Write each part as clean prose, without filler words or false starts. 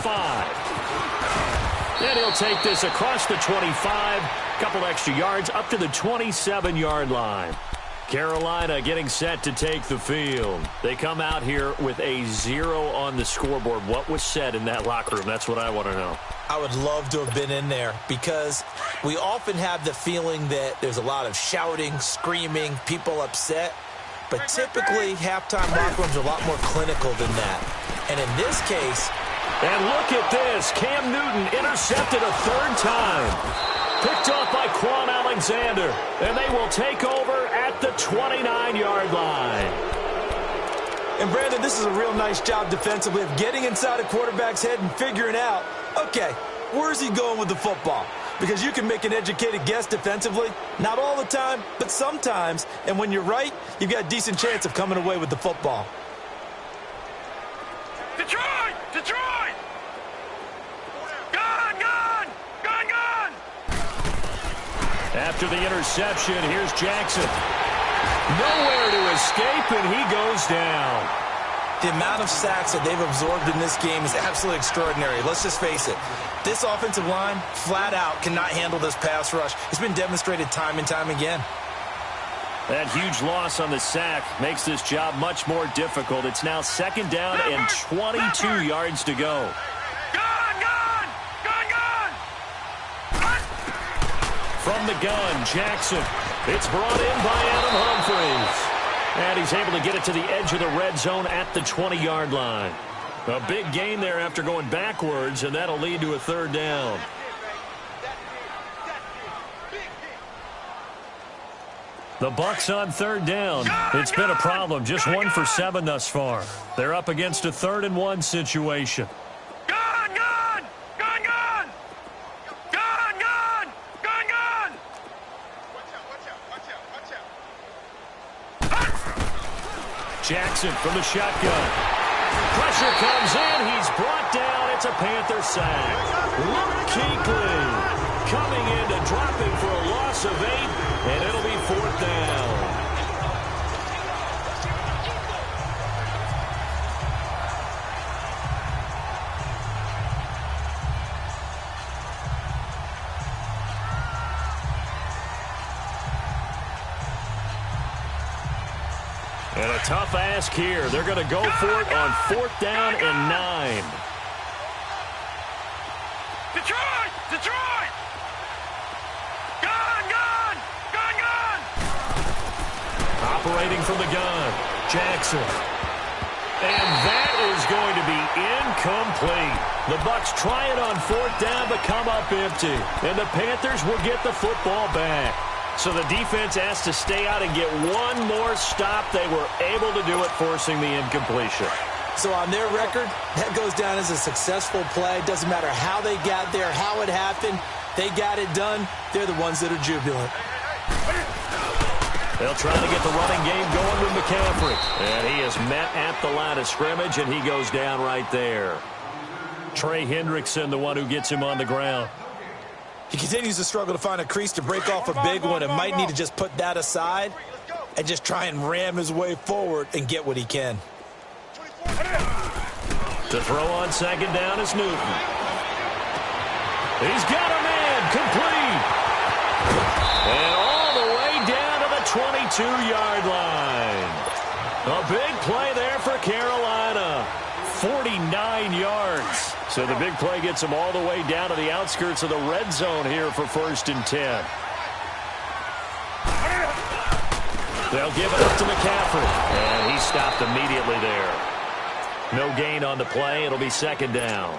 5. And he'll take this across the 25, couple extra yards up to the 27-yard line. Carolina getting set to take the field. They come out here with a 0 on the scoreboard. What was said in that locker room? That's what I want to know. I would love to have been in there because we often have the feeling that there's a lot of shouting, screaming, people upset. But typically, halftime locker rooms are a lot more clinical than that. And in this case... And look at this. Cam Newton intercepted a third time. Picked off by Quan Alexander. And they will take over at the 29-yard line. And, Brandon, this is a real nice job defensively of getting inside a quarterback's head and figuring out, okay, where's he going with the football? Because you can make an educated guess defensively. Not all the time, but sometimes. And when you're right, you've got a decent chance of coming away with the football. Detroit! Detroit! Gone! Gone! Gone! Gone! After the interception, here's Jackson. Nowhere to escape, and he goes down. The amount of sacks that they've absorbed in this game is absolutely extraordinary. Let's just face it. This offensive line, flat out, cannot handle this pass rush. It's been demonstrated time and time again. That huge loss on the sack makes this job much more difficult. It's now second down and 22 yards to go. Gone! Gone! Gone! Gone! From the gun, Jackson. It's brought in by Adam Humphries. And he's able to get it to the edge of the red zone at the 20-yard line. A big gain there after going backwards, and that'll lead to a third down. The Bucs on third down. It's been a problem. Just 1 for 7 thus far. They're up against a 3rd-and-1 situation. Gone! Gone! Gone! Gone! Gone! Gone! Gone! Gone! Jackson from the shotgun. Pressure comes in. He's brought down. It's a Panther sack. Luke Kuechly coming in to drop him for a loss of 8, and it'll be 4th down. And a tough ask here. They're going to go for it on 4th down and 9. Detroit! Detroit! Gone! Gone! Gone! Gone! Operating from the gun, Jackson. And that is going to be incomplete. The Bucs try it on 4th down but come up empty. And the Panthers will get the football back. So the defense has to stay out and get one more stop. They were able to do it, forcing the incompletion. So on their record, that goes down as a successful play. Doesn't matter how they got there, how it happened. They got it done. They're the ones that are jubilant. They'll try to get the running game going with McCaffrey. And he is met at the line of scrimmage, and he goes down right there. Trey Hendrickson, the one who gets him on the ground. He continues to struggle to find a crease to break off a big one and might need to just put that aside and just try and ram his way forward and get what he can. To throw on second down is Newton. He's got a man complete. And all the way down to the 22-yard line. A big play there for Carolina. 49 yards. So the big play gets them all the way down to the outskirts of the red zone here for 1st and 10. They'll give it up to McCaffrey. And he stopped immediately there. No gain on the play. It'll be second down.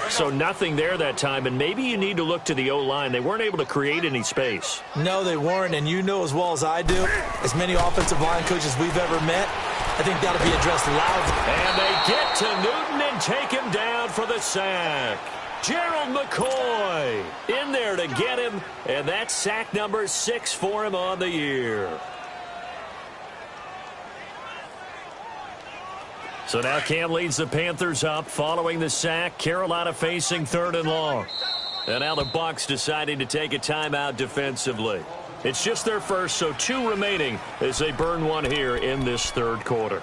So nothing there that time, and maybe you need to look to the O-line. They weren't able to create any space. No, they weren't, and you know as well as I do, as many offensive line coaches we've ever met, I think that'll be addressed loudly. And they get to Newton and take him down for the sack. Gerald McCoy in there to get him, and that's sack number 6 for him on the year. So now Cam leads the Panthers up following the sack. Carolina facing 3rd and long. And now the Bucs deciding to take a timeout defensively. It's just their first, so 2 remaining as they burn one here in this 3rd quarter.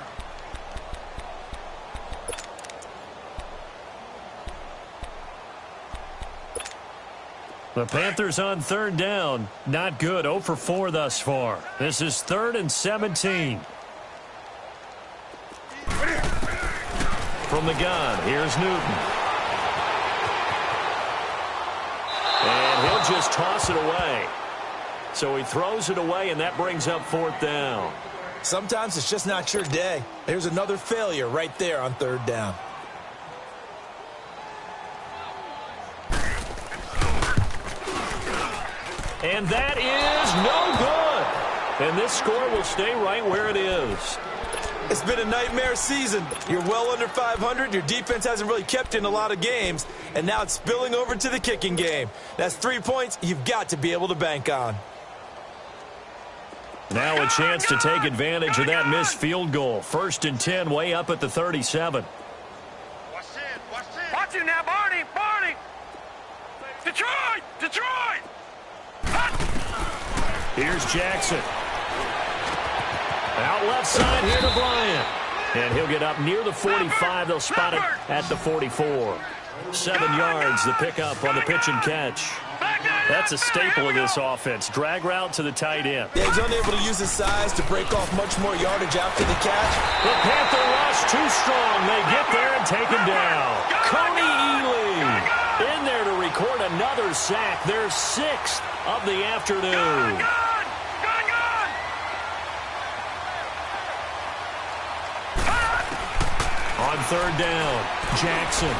The Panthers on third down. Not good. 0 for 4 thus far. This is 3rd and 17. From the gun, here's Newton. And he'll just toss it away. So he throws it away, and that brings up 4th down. Sometimes it's just not your day. There's another failure right there on 3rd down. And that is no good. And this score will stay right where it is. It's been a nightmare season. You're well under 500. Your defense hasn't really kept you in a lot of games. And now it's spilling over to the kicking game. That's 3 points you've got to be able to bank on. Now a chance to take advantage of that missed field goal. 1st and 10, way up at the 37. Watch it now, Barney. Detroit. Here's Jackson. Out left side here to Bryant. And he'll get up near the 45. They'll spot it at the 44. 7 yards, the pickup on the pitch and catch. That's a staple of this offense. Drag route to the tight end. Yeah, he's unable to use his size to break off much more yardage after the catch. The Panther rush too strong. They get there and take him down. Coney Ely in there to record another sack. Their 6th of the afternoon. On 3rd down, Jackson.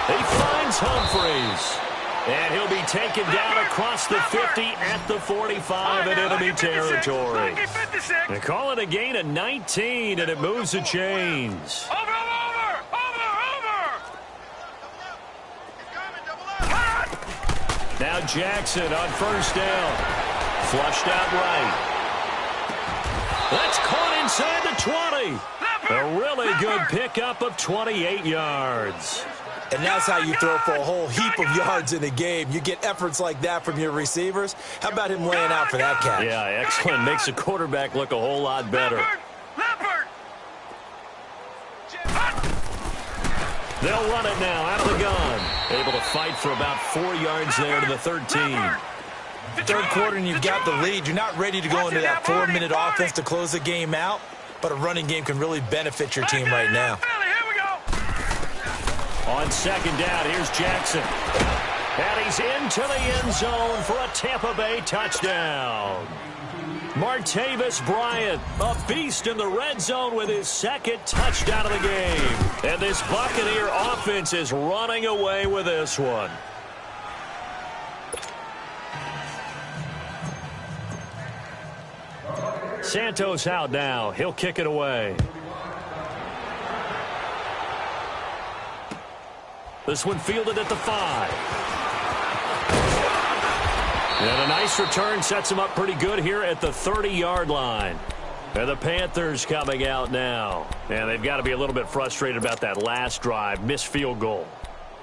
He finds Humphreys. And he'll be taken down across the 50 at the 45 in enemy territory. They call it a gain of 19, and it moves the chains. Over. Now Jackson on 1st down. Flushed out right. That's caught inside the 20. A really good pickup of 28 yards. And that's how you throw for a whole heap of yards in a game. You get efforts like that from your receivers. How about him laying out for that catch? Yeah, excellent. Makes the quarterback look a whole lot better. They'll run it now out of the gun. Able to fight for about 4 yards there to the 13. 3rd quarter and you've got the lead. You're not ready to go into that 4-minute offense to close the game out, but a running game can really benefit your team right now. On 2nd down, here's Jackson. And he's into the end zone for a Tampa Bay touchdown. Martavis Bryant, a beast in the red zone with his 2nd touchdown of the game. And this Buccaneer offense is running away with this one. Santos out now. He'll kick it away. This one fielded at the 5. And a nice return sets him up pretty good here at the 30-yard line. And the Panthers coming out now. And they've got to be a little bit frustrated about that last drive. Missed field goal.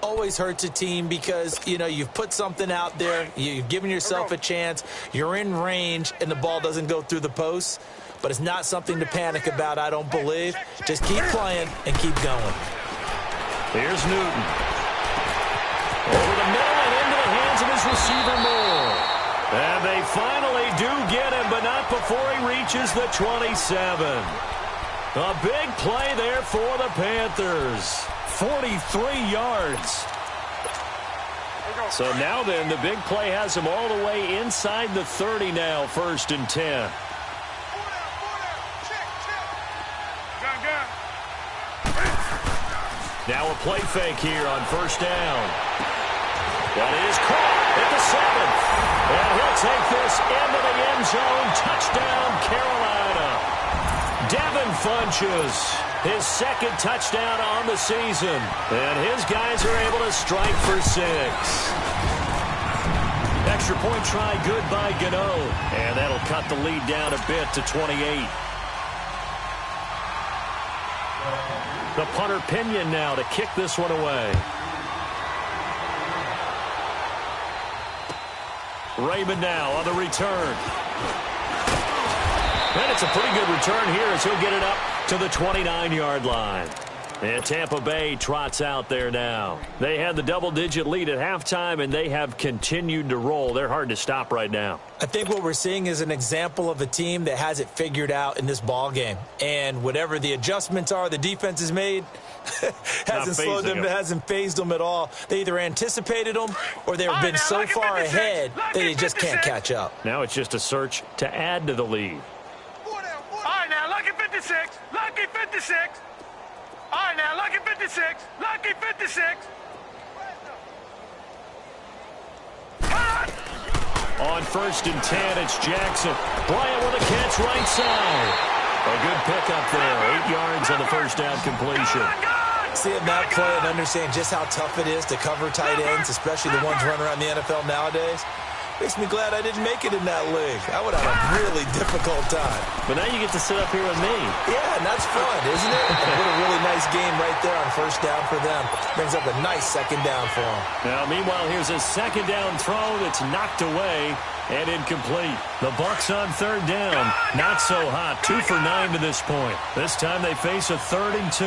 Always hurts a team because, you know, you've put something out there. You've given yourself a chance. You're in range, and the ball doesn't go through the posts. But it's not something to panic about, I don't believe. Just keep playing and keep going. Here's Newton. Over the middle and into the hands of his receiver Moore. And they finally do get him, but not before he reaches the 27. A big play there for the Panthers. 43 yards. So now then, the big play has him all the way inside the 30 now, 1st and 10. Now a play fake here on 1st down. That is caught at the 7th. And he'll take this into the end zone. Touchdown, Carolina. Devin Funches, his 2nd touchdown on the season. And his guys are able to strike for 6. Extra point try good by Gano. And that'll cut the lead down a bit to 28. The punter Pinion now to kick this one away. Raymond now on the return. And it's a pretty good return here as he'll get it up to the 29-yard line. And Tampa Bay trots out there now. They had the double-digit lead at halftime, and they have continued to roll. They're hard to stop right now. I think what we're seeing is an example of a team that has it figured out in this ball game. And whatever the adjustments are the defense has made hasn't slowed them, hasn't phased them at all. They either anticipated them or they've been so far ahead that they just can't catch up. Now it's just a search to add to the lead. All right, now, lucky 56. Lucky 56. All right, now, lucky 56. Lucky 56. On 1st and 10, it's Jackson. Bryant with a catch right side. A good pickup there. 8 yards on the first down completion. Seeing that play and understand just how tough it is to cover tight ends, especially the ones running around the NFL nowadays, makes me glad I didn't make it in that league. I would have a really difficult time. But now you get to sit up here with me. Yeah, and that's fun, isn't it? And what a really nice game right there on first down for them. Brings up a nice second down for them. Now, meanwhile, here's a second down throw that's knocked away and incomplete. The Bucs on 3rd down. Not so hot. 2 for 9 to this point. This time they face a 3rd and 2.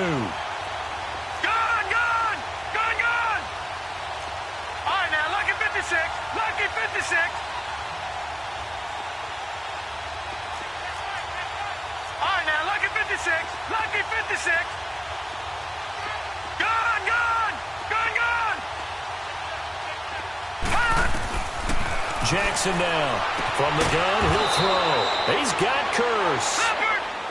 Lucky 56. All right, now, lucky 56. Lucky 56. Gone. Jackson now. From the gun, he'll throw. He's got Curse.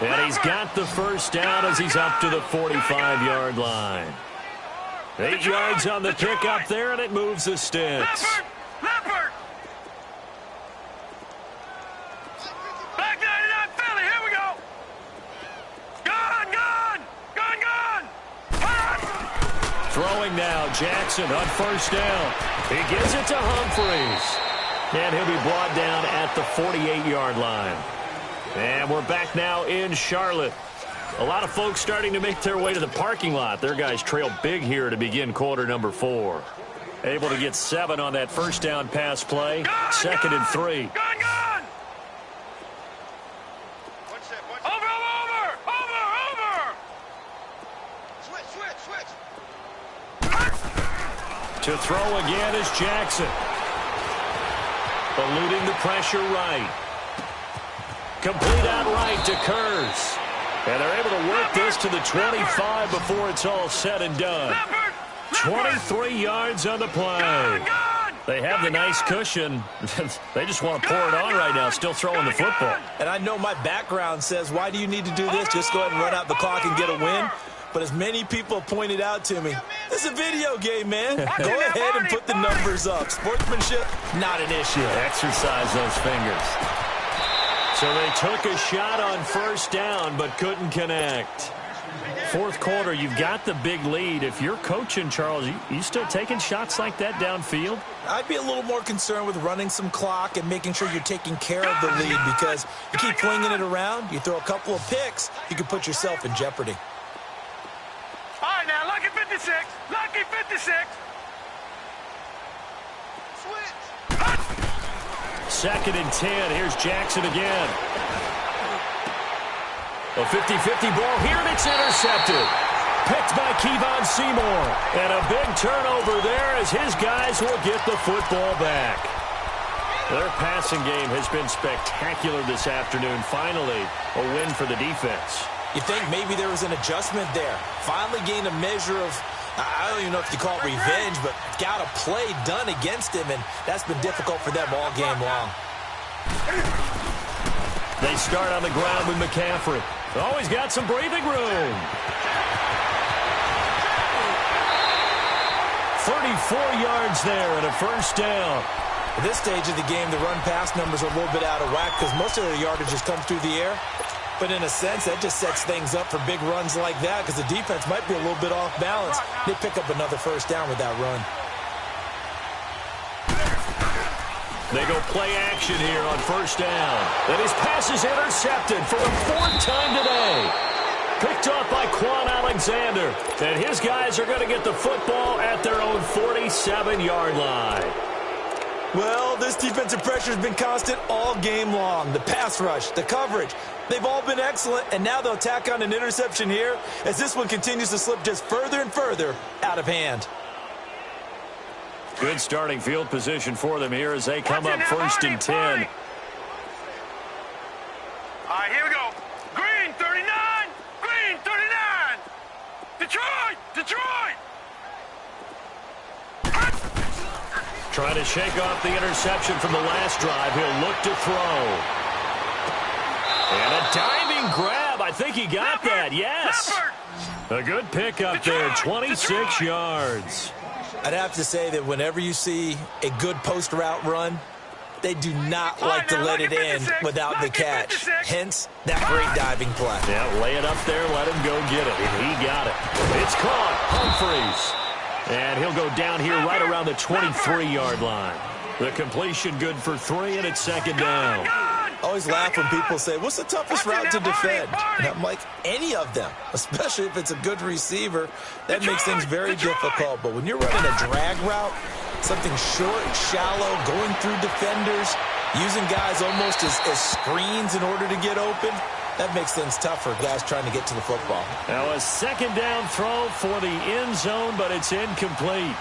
And he's got the first down as he's up to the 45-yard line. 8 yards on the pickup there, and it moves the sticks. Leopard. Back 99 Philly, here we go. Gone. Throwing now, Jackson on 1st down. He gives it to Humphreys. And he'll be brought down at the 48-yard line. And we're back now in Charlotte. A lot of folks starting to make their way to the parking lot. Their guys trail big here to begin quarter number 4. Able to get 7 on that first down pass play. 2nd and 3. Gone. Over. To throw again is Jackson. Eluding the pressure right. Complete out right to Kurz. And they're able to work this to the 25 before it's all said and done. 23 yards on the play. They have the nice cushion. They just want to pour it on right now, still throwing the football. And I know my background says, why do you need to do this? Just go ahead and run out the clock and get a win. But as many people pointed out to me, this is a video game, man. Go ahead and put the numbers up. Sportsmanship, not an issue. Exercise those fingers. So they took a shot on first down but couldn't connect. Fourth quarter, you've got the big lead. If you're coaching, Charles, you still taking shots like that downfield? I'd be a little more concerned with running some clock and making sure you're taking care of the lead, because you keep flinging it around, you throw a couple of picks, you could put yourself in jeopardy. All right, now, lucky 56. Lucky 56. Switch. 2nd and 10. Here's Jackson again. A 50-50 ball here, and it's intercepted. Picked by Kevon Seymour. And a big turnover there as his guys will get the football back. Their passing game has been spectacular this afternoon. Finally, a win for the defense. You think maybe there was an adjustment there. Finally gained a measure of, I don't even know if you call it revenge, but got a play done against him, and that's been difficult for them all game long. They start on the ground with McCaffrey. Always got some breathing room. 34 yards there and a first down. At this stage of the game, the run-pass numbers are a little bit out of whack because most of their yardage just comes through the air. But in a sense, that just sets things up for big runs like that because the defense might be a little bit off balance. They pick up another first down with that run. They go play action here on first down. And his pass is intercepted for the 4th time today. Picked off by Quan Alexander. And his guys are going to get the football at their own 47-yard line. Well, this defensive pressure has been constant all game long. The pass rush, the coverage, they've all been excellent, and now they'll tack on an interception here as this one continues to slip just further and further out of hand. Good starting field position for them here as they come up first and 10. All right, here we go. Green, 39. Green, 39. Detroit, Detroit. Trying to shake off the interception from the last drive. He'll look to throw. And a diving grab. I think he got that. Yes. A good pickup there. 26 yards. I'd have to say that whenever you see a good post route run, they do not like to let it in without the catch. Hence, that great diving play. Yeah, lay it up there, let him go get it. And he got it. It's caught. Humphreys. And he'll go down here right around the 23-yard line. The completion good for 3, and it's second down. I always laugh when people say, what's the toughest route to defend? And I'm like, any of them, especially if it's a good receiver. That makes things very difficult. But when you're running a drag route, something short, shallow, going through defenders, using guys almost as screens in order to get open, that makes things tough for guys trying to get to the football. Now a second down throw for the end zone, but it's incomplete.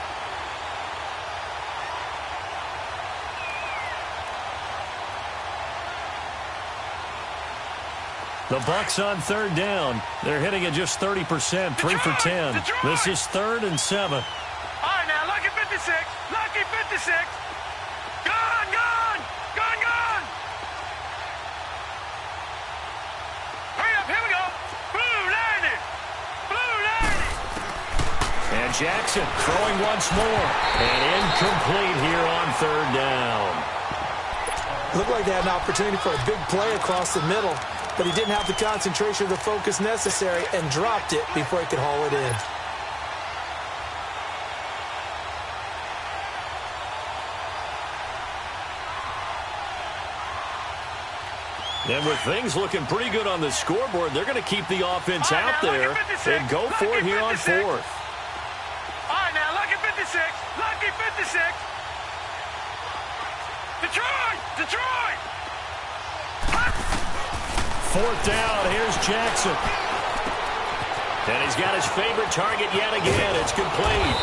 The Bucs on third down. They're hitting at just 30%, 3 for 10. This is 3rd and 7. All right, now, lucky 56. Lucky 56. Gone, gone. Gone, gone. Hurry up, here we go. Blue landed. Blue landed. And Jackson throwing once more. And incomplete here on third down. Looked like they had an opportunity for a big play across the middle, but he didn't have the concentration or the focus necessary and dropped it before he could haul it in. And with things looking pretty good on the scoreboard, they're going to keep the offense out there and go for it here on 4th. All right, now, lucky 56. Lucky 56. Detroit! Detroit! 4th down. Here's Jackson. And he's got his favorite target yet again. It's complete.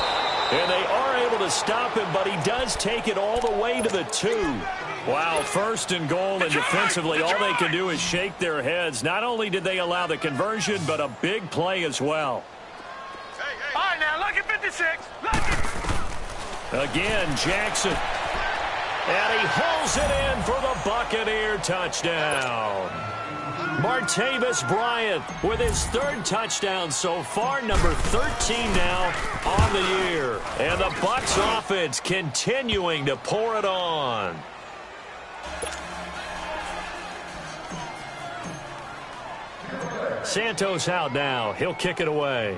And they are able to stop him, but he does take it all the way to the 2. Wow, 1st and goal, and defensively all they can do is shake their heads. Not only did they allow the conversion, but a big play as well. All right, now, lucky 56. Lucky. Again, Jackson. And he hauls it in for the Buccaneer touchdown. Martavis Bryant with his 3rd touchdown so far, number 13 now on the year. And the Bucs offense continuing to pour it on. Santos out now. He'll kick it away.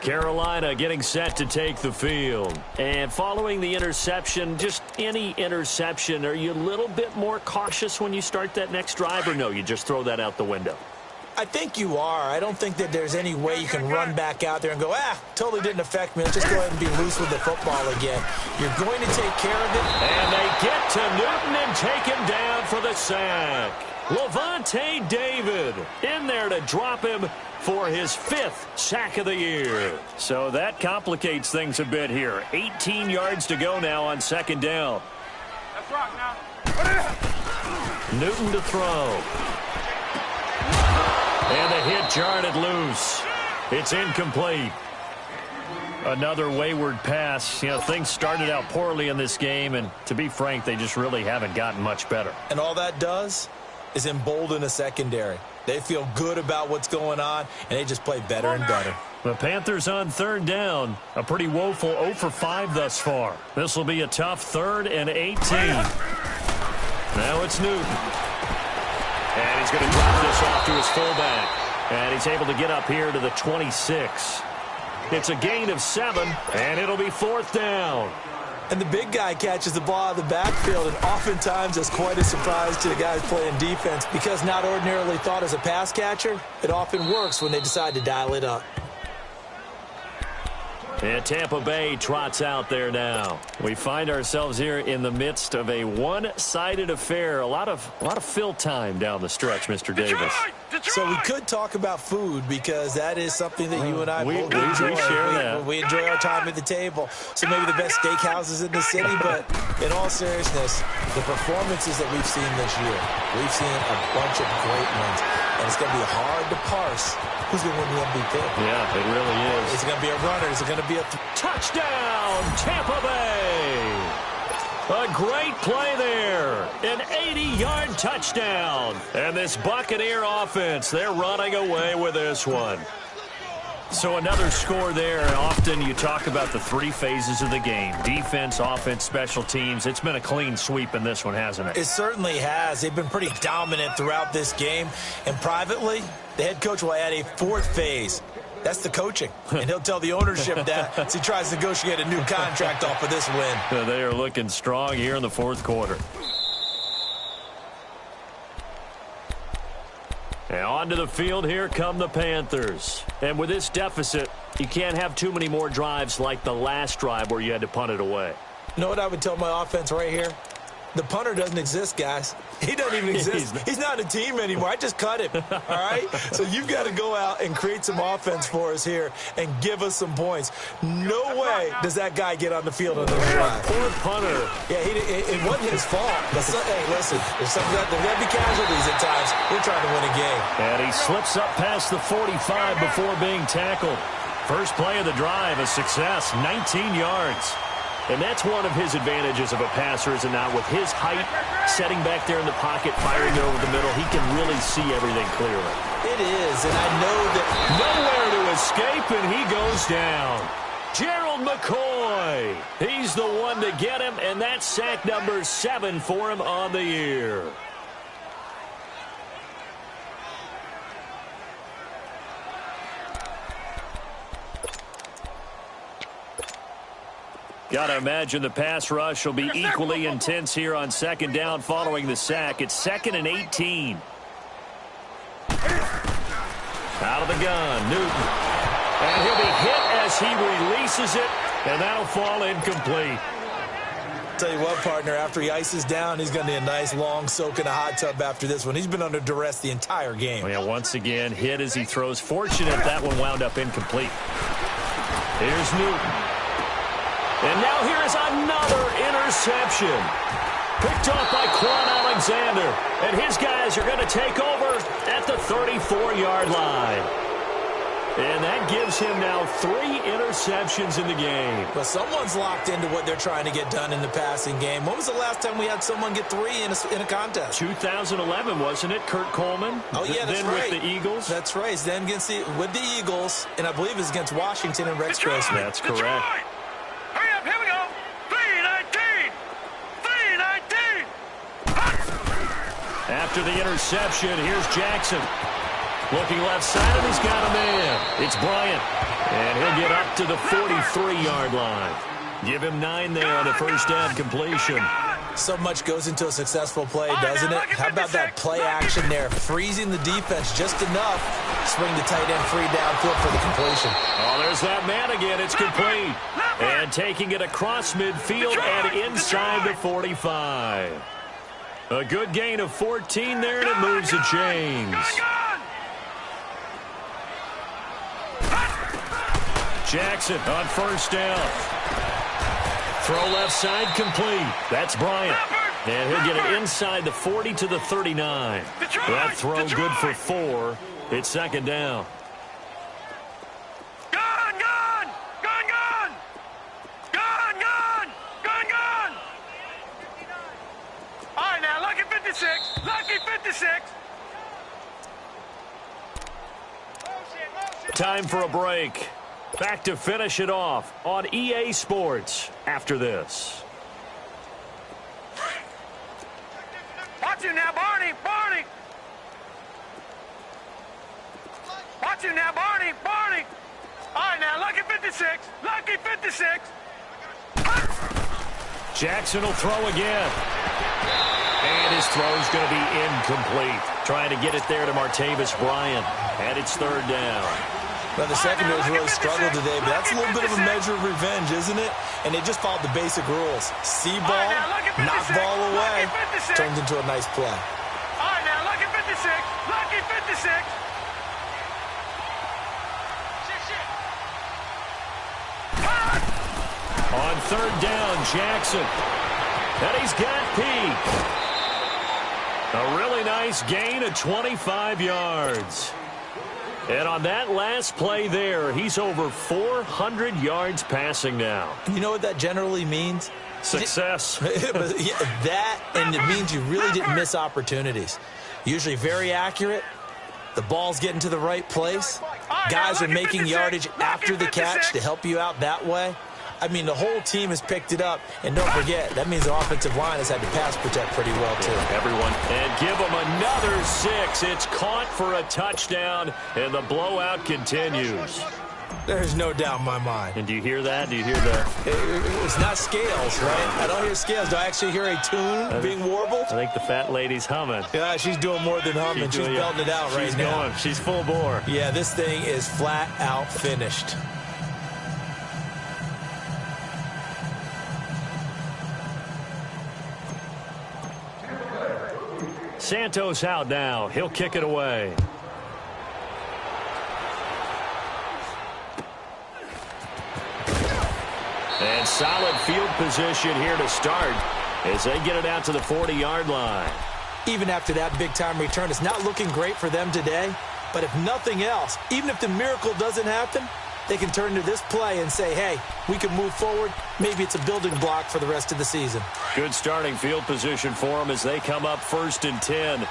Carolina getting set to take the field. And following the interception, just any interception, are you a little bit more cautious when you start that next drive, or no, you just throw that out the window? I think you are. I don't think that there's any way you can run back out there and go, totally didn't affect me. Let's just go ahead and be loose with the football again. You're going to take care of it. And they get to Newton and take him down for the sack. Levante David in there to drop him for his 5th sack of the year. So that complicates things a bit here. 18 yards to go now on 2nd down. Let's rock now. Newton to throw. And the hit jarred it loose. It's incomplete. Another wayward pass. You know, things started out poorly in this game, and to be frank, they just really haven't gotten much better. And all that does is embolden a secondary. They feel good about what's going on, and they just play better and better. The Panthers on 3rd down. A pretty woeful 0 for 5 thus far. This will be a tough 3rd and 18. Now it's Newton. And he's going to drop this off to his fullback. And he's able to get up here to the 26. It's a gain of 7, and it'll be 4th down. And the big guy catches the ball out of the backfield, and oftentimes it's quite a surprise to the guys playing defense because not ordinarily thought as a pass catcher, it often works when they decide to dial it up. And Tampa Bay trots out there now. We find ourselves here in the midst of a one-sided affair. A lot of fill time down the stretch, Mr. Davis. So we could talk about food because that is something that you and I both enjoy. We share that. We enjoy our time at the table. So maybe the best steakhouses in the city, but in all seriousness, the performances that we've seen this year, we've seen a bunch of great ones, and it's going to be hard to parse who's going to win the MVP. Yeah, it really is. Is it going to be a runner? Is it going to be a touchdown, Tampa Bay? A great play there. An 80-yard touchdown. And this Buccaneer offense, they're running away with this one. So another score there. Often you talk about the three phases of the game. Defense, offense, special teams. It's been a clean sweep in this one, hasn't it? It certainly has. They've been pretty dominant throughout this game. And privately, the head coach will add a fourth phase. That's the coaching. And he'll tell the ownership that as he tries to negotiate a new contract off of this win. They are looking strong here in the fourth quarter. And onto the field, here come the Panthers. And with this deficit, you can't have too many more drives like the last drive where you had to punt it away. You know what I would tell my offense right here? The punter doesn't exist, guys. He doesn't even exist. He's not a team anymore. I just cut him, all right? So you've got to go out and create some offense for us here and give us some points. No way does that guy get on the field on the drive. Poor punter. Yeah, it wasn't his fault. But hey, listen, there's going to be casualties at times. We're trying to win a game. And he slips up past the 45 before being tackled. First play of the drive, a success, 19 yards. And that's one of his advantages of a passer, is it not? With his height, setting back there in the pocket, firing over the middle, he can really see everything clearly. It is, and I know that nowhere to escape, and he goes down. Gerald McCoy, he's the one to get him, and that's sack number 7 for him on the year. Got to imagine the pass rush will be equally intense here on second down following the sack. It's 2nd and 18. Out of the gun, Newton. And he'll be hit as he releases it, and that'll fall incomplete. Tell you what, partner, after he ices down, he's going to need a nice long soak in a hot tub after this one. He's been under duress the entire game. Yeah, once again, hit as he throws. Fortunate that one wound up incomplete. Here's Newton. And now here's another interception. Picked off by Quan Alexander. And his guys are going to take over at the 34-yard line. And that gives him now 3 interceptions in the game. But someone's locked into what they're trying to get done in the passing game. When was the last time we had someone get 3 in a contest? 2011, wasn't it? Kurt Coleman? Oh, yeah, that's then right. With the Eagles? That's right. Then with the Eagles, and I believe it's against Washington and Rex Grossman. That's correct. Hurry up, here we go. 3-19. 3-19. After the interception, here's Jackson. Looking left side, and he's got a man. It's Bryant. And he'll get up to the 43-yard line. Give him 9 there on the first down completion. So much goes into a successful play, doesn't it? How about that play action there? Freezing the defense just enough to swing the tight end free downfield for the completion. Oh, there's that man again. It's complete. And taking it across midfield and inside the 45. A good gain of 14 there, and it moves the chains. Jackson on first down. Throw left side complete. That's Bryant. And he'll get it inside the 40 to the 39. That throw good for 4. It's second down. Gun, gun! Gun, gun! Gun, gun! Gun, gun! All right, now, lucky 56. Lucky 56. Time for a break. Back to finish it off on EA Sports after this. Watch him now, Barney! Barney! Watch him now, Barney! Barney! All right, now, lucky 56. Lucky 56. Jackson will throw again. And his throw's going to be incomplete. Trying to get it there to Martavis Bryant. And it's third down. Well, the secondary's really struggled today, but that's a little bit of a measure of revenge, isn't it? And they just followed the basic rules. See ball, knock ball away, turns into a nice play. All right, now, lucky 56. Lucky 56. On third down, Jackson. And he's got Peak. A really nice gain of 25 yards. And on that last play there, he's over 400 yards passing now. You know what that generally means? Success. That, and it means you really didn't miss opportunities. Usually very accurate. The ball's getting to the right place. Guys are making yardage after the catch to help you out that way. I mean, the whole team has picked it up. And don't forget, that means the offensive line has had to pass protect pretty well, too. Everyone. And give them another 6. It's caught for a touchdown, and the blowout continues. There's no doubt in my mind. And do you hear that? Do you hear that? It's not scales, right? I don't hear scales. Do I actually hear a tune being warbled? I think the fat lady's humming. Yeah, she's doing more than humming. She's belting it out right now. Going. She's full bore. Yeah, this thing is flat out finished. Santos out now. He'll kick it away. And solid field position here to start as they get it out to the 40-yard line. Even after that big-time return, it's not looking great for them today. But if nothing else, even if the miracle doesn't happen, they can turn to this play and say, hey, we can move forward. Maybe it's a building block for the rest of the season. Good starting field position for them as they come up 1st and 10.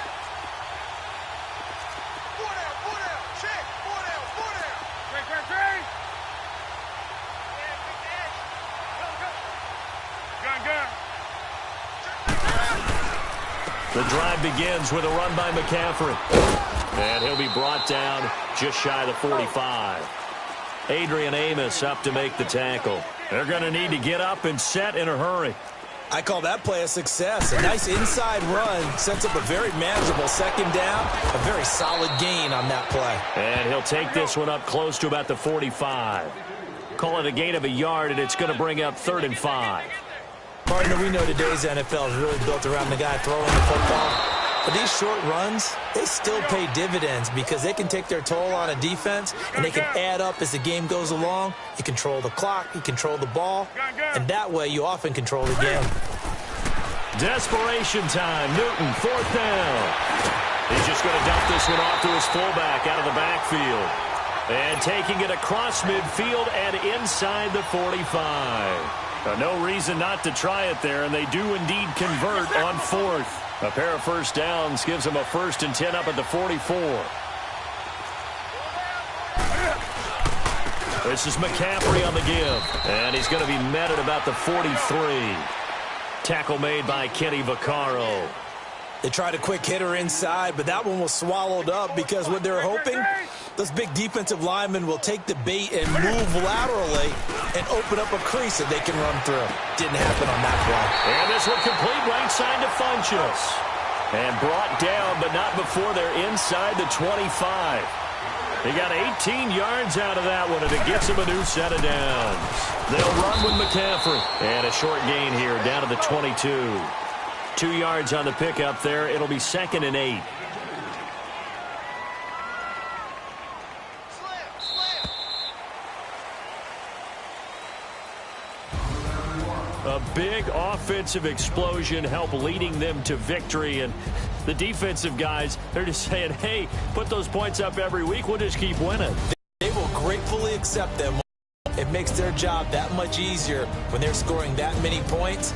The drive begins with a run by McCaffrey. And he'll be brought down just shy of the 45. Adrian Amos up to make the tackle. They're going to need to get up and set in a hurry. I call that play a success. A nice inside run sets up a very manageable second down. A very solid gain on that play. And he'll take this one up close to about the 45. Call it a gain of a yard, and it's going to bring up 3rd and 5. Partner, we know today's NFL is really built around the guy throwing the football. But these short runs, they still pay dividends because they can take their toll on a defense, and they can add up as the game goes along. You control the clock, you control the ball, and that way you often control the game. Desperation time. Newton, 4th down. He's just going to dump this one off to his fullback out of the backfield. And taking it across midfield and inside the 45. No reason not to try it there, and they do indeed convert on 4th. A pair of first downs gives them a 1st and 10 up at the 44. This is McCaffrey on the give, and he's going to be met at about the 43. Tackle made by Kenny Vaccaro. They tried a quick hitter inside, but that one was swallowed up because what they're hoping, those big defensive linemen will take the bait and move laterally and open up a crease that they can run through. Didn't happen on that play. And this one complete right side to Funchess. And brought down, but not before they're inside the 25. He got 18 yards out of that one, and it gets him a new set of downs. They'll run with McCaffrey. And a short gain here down to the 22. 2 yards on the pickup there. It'll be 2nd and 8. A big offensive explosion helped leading them to victory. And the defensive guys, they're just saying, hey, put those points up every week. We'll just keep winning. They will gratefully accept them. It makes their job that much easier when they're scoring that many points.